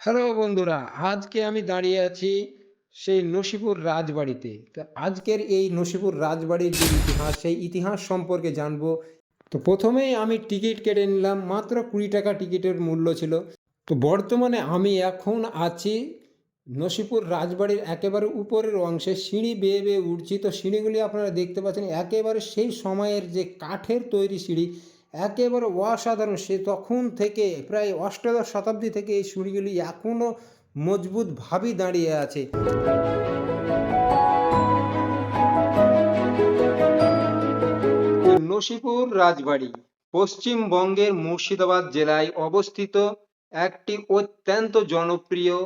Hello বন্ধুরা, আজকে আমি দাঁড়িয়ে আছি সেই নসিপুর রাজবাড়িতে। তো আজকের এই নসিপুর রাজবাড়ির যে ইতিহাস, সেই ইতিহাস সম্পর্কে জানবো। তো প্রথমেই আমি টিকিট কেটে নিলাম, মাত্র 20 টাকা টিকিটের মূল্য ছিল। তো বর্তমানে আমি এখন আছি নসিপুর রাজবাড়ির একেবারে উপরের অংশে, সিঁড়ি বেয়ে বেয়ে উঠছি। তো সিঁড়িগুলি আপনারা দেখতে পাচ্ছেন, একেবারে সেই সময়ের যে কাঠের তৈরি সিঁড়ি, একেবারে অসাধারণ। সে তখন থেকে প্রায় অষ্টাদশ শতাব্দী থেকে এই সিঁড়িগুলি এখনও মজবুতভাবেই দাঁড়িয়ে আছে। নসিপুর রাজবাড়ি পশ্চিমবঙ্গের মুর্শিদাবাদ জেলায় অবস্থিত একটি অত্যন্ত জনপ্রিয়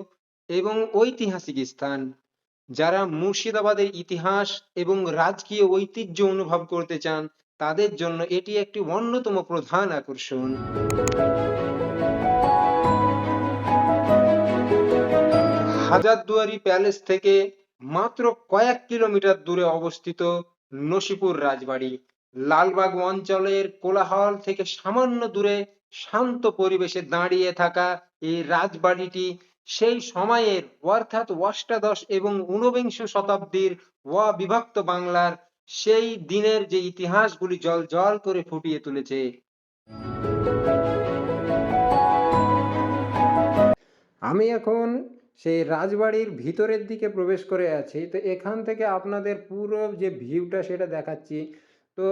এবং ঐতিহাসিক স্থান। যারা মুর্শিদাবাদের ইতিহাস এবং রাজকীয় ঐতিহ্য অনুভব করতে চান, তাদের জন্য এটি একটি অন্যতম প্রধান আকর্ষণ। হাজারদুয়ারি প্যালেস থেকে মাত্র কয়েক কিলোমিটার দূরে অবস্থিত নসিপুর রাজবাড়ি, লালবাগ অঞ্চলের কোলাহল থেকে সামান্য দূরে শান্ত পরিবেশে দাঁড়িয়ে থাকা এই রাজবাড়িটি সেই সময়ের অর্থাৎ অষ্টাদশ এবং ঊনবিংশ শতাব্দীর অবিভক্ত বাংলার সেই দিনের যে ইতিহাসগুলি জ্বলজ্বল করে ফুটিয়ে তুলেছে। আমি এখন সেই রাজবাড়ির ভিতরের দিকে প্রবেশ করে আছি। তো এখান থেকে আপনাদের পুরো যে ভিউটা সেটা দেখাচ্ছি। তো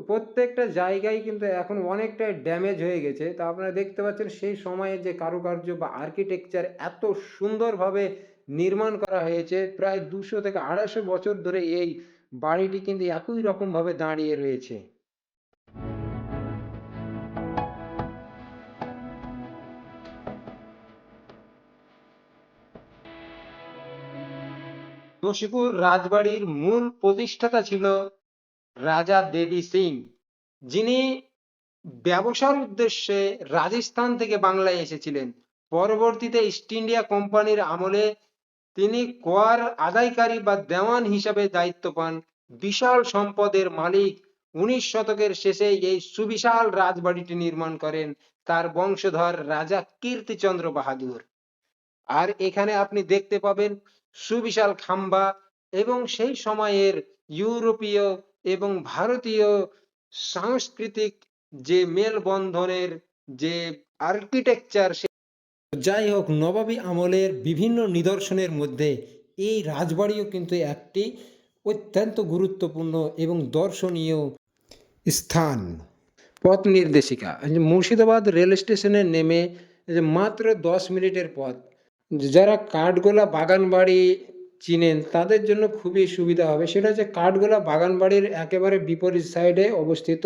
প্রত্যেকটা জায়গায় কিন্তু এখন অনেকটাই ড্যামেজ হয়ে গেছে। তো আপনারা দেখতে পাচ্ছেন সেই সময়ের যে কারুকার্য বা আর্কিটেকচার এত সুন্দরভাবে নির্মাণ করা হয়েছে। প্রায় 200 থেকে 250 বছর ধরে এই বাড়িটি কিন্তু একই রকমভাবে দাঁড়িয়ে রয়েছে। নসিপুর রাজবাড়ির মূল প্রতিষ্ঠাতা ছিল রাজা দেবী সিং, যিনি ব্যবসার উদ্দেশ্যে রাজস্থান থেকে বাংলায় এসেছিলেন। পরবর্তীতে ইস্ট ইন্ডিয়া কোম্পানির আমলে তিনি কর আদায়কারী বা দেওয়ান হিসাবে দায়িত্ব পান। বিশাল সম্পদের মালিক 19 শতকের শেষে এই সুবিশাল রাজবাড়িটি নির্মাণ করেন তার বংশধর রাজা কীর্তিচন্দ্র বাহাদুর। আর এখানে আপনি দেখতে পাবেন সুবিশাল খাম্বা এবং সেই সময়ের ইউরোপীয় এবং ভারতীয় সাংস্কৃতিক যে মেলবন্ধনের যে আর্কিটেকচার। যাই হোক, নবাবী আমলের বিভিন্ন নিদর্শনের মধ্যে এই রাজবাড়িও কিন্তু একটি অত্যন্ত গুরুত্বপূর্ণ এবং দর্শনীয় স্থান। পথ নির্দেশিকা মুর্শিদাবাদ রেল স্টেশনে নেমে যে মাত্র 10 মিনিটের পথ। যারা কাঠগোলা বাগানবাড়ি চিনেন তাদের জন্য খুবই সুবিধা হবে। সেটা হচ্ছে কাঠগোলা বাগানবাড়ির একেবারে বিপরীত সাইডে অবস্থিত,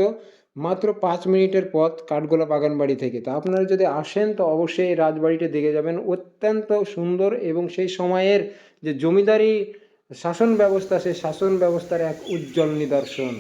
মাত্র 5 মিনিটের পথ কাঠগোলা বাগানবাড়ি থেকে। তা আপনারা যদি আসেন তো অবশ্যই এই রাজবাড়িটি দেখে যাবেন। অত্যন্ত সুন্দর এবং সেই সময়ের যে জমিদারি শাসন ব্যবস্থা, সেই শাসন ব্যবস্থার এক উজ্জ্বল নিদর্শন।